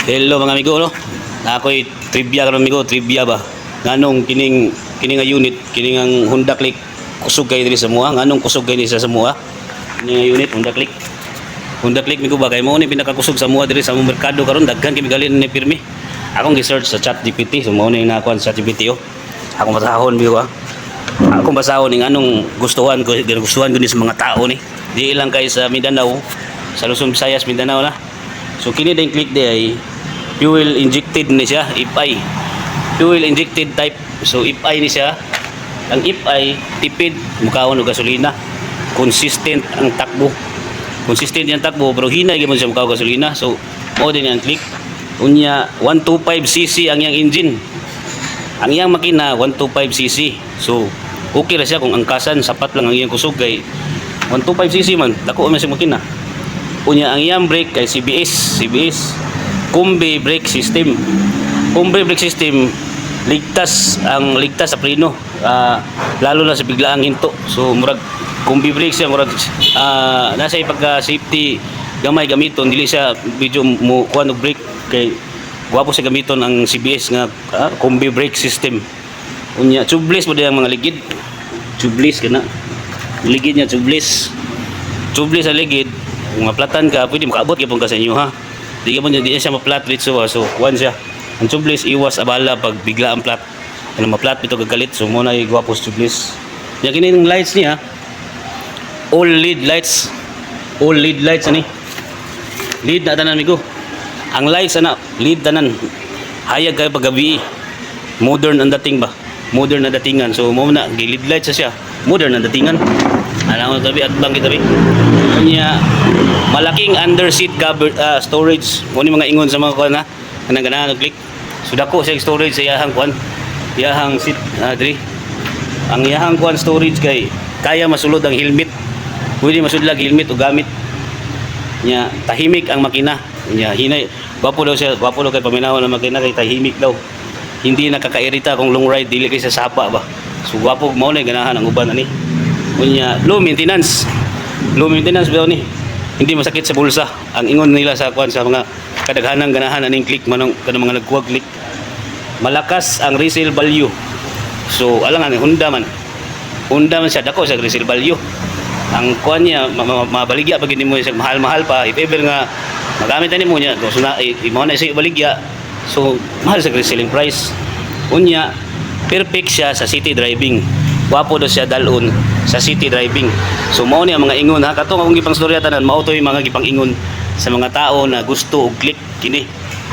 Hello mga amigo no. Na ako'y trivia karon amigo, trivia ba. Nganong kining nga unit, kining ang Honda Click kusog kay diri sa mua, nganong kusog kay ni sa mua. Kining nga unit Honda Click. Honda Click migo ba kay mo ni pinakakusog sa mua diri sa merkado karon, daghan kay migalin ni pirmi. Akong gi-search sa ChatGPT, so mao ni nakuan sa ChatGPT oh. Akong basahon migo ah. Akong basahon ning anong gustuhan ko ni sa mga tao ni. Di lang kay sa Mindanao, sa Luzon, Visayas, Mindanao na. So kini ding click di ay fuel injected ni siya, IPI. Fuel injected type. So IPI ni siya. Ang IPI tipid mukaon og gasolina. Consistent ang takbo. Consistent yung takbo pero hinay gyud siya mukaon gasolina. So mo din ang click. Unya 125cc ang yang engine. Ang yang makina 125cc. So okay ra siya kung angkasan sapat lang ang iyang kusog kay 125cc man dako man siya makina. Unya ang iyang brake kay CBS Combi brake system. Combi brake system ligtas sa preno, lalo na sa biglaang hinto. So murag combi brake siya, murag nasa pagka safety gamay gamiton, dili siya medyo mo kuan og brake kay guwapo sa gamiton ang CBS nga combi brake system. Unya tubeless mo ang mga ligid. Tubeless kana. Ligid niya tubeless. Tubeless sa ligid. Kung maplatan ka, pwede makaabot gyapon ka sa inyo ha. Di mo di siya ma-flat dito so kuan siya. Ang tubeless iwas abala pag bigla ang flat. Kung ma-flat bito gagalit, so mo na igwapo sa tubeless. Ya kini ng lights niya. All LED lights. All LED lights ani. LED na tanan amigo. Ang lights ana, LED tanan. Hayag kay paggabi. Modern ang dating ba? Modern na datingan. So mo na LED lights siya. Modern na datingan. Alam mo tabi at bang kitabi. Kunya malaking underseat cover storage. Mo ni mga ingon sa mga kuan na kanang ganahan og click. So dako sa storage sa iyahang kuan. Iyahang seat diri. Ang iyahang kuan storage kay kaya masulod ang helmet. Pwede masudlag helmet o gamit. Nya tahimik ang makina. Nya hinay gwapo daw siya, gwapo daw kay paminaw na makina kay tahimik daw. Hindi nakakairita kung long ride dili kay sa sapa ba. So gwapo mao na ganahan ang uban ani. Kunya low maintenance. Low maintenance daw ni. Hindi masakit sa bulsa. Ang ingon nila sa kuan sa mga kadaghanang ganahan aning click manong kanang mga nagkuwag click. Malakas ang resale value. So alang ang Honda man. Honda man siya dako sa resale value. Ang kuan niya mabaligya pag hindi mo siya mahal-mahal pa if ever nga magamit ani mo niya so na imo na siya baligya. So mahal sa reselling price. Unya perfect siya sa city driving. Wapo do siya dalon sa city driving. So mao ni ang mga ingon ha katong akong gipang storya tanan mao to yung mga gipang ingon sa mga tao na gusto og click kini.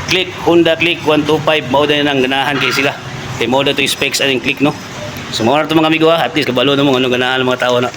Click Honda Click 125 mao din ang ganahan kay sila. Kay mao to specs aning click no. So mao ra to mga amigo ha at least kabalo na mo ano ganahan mga tao na.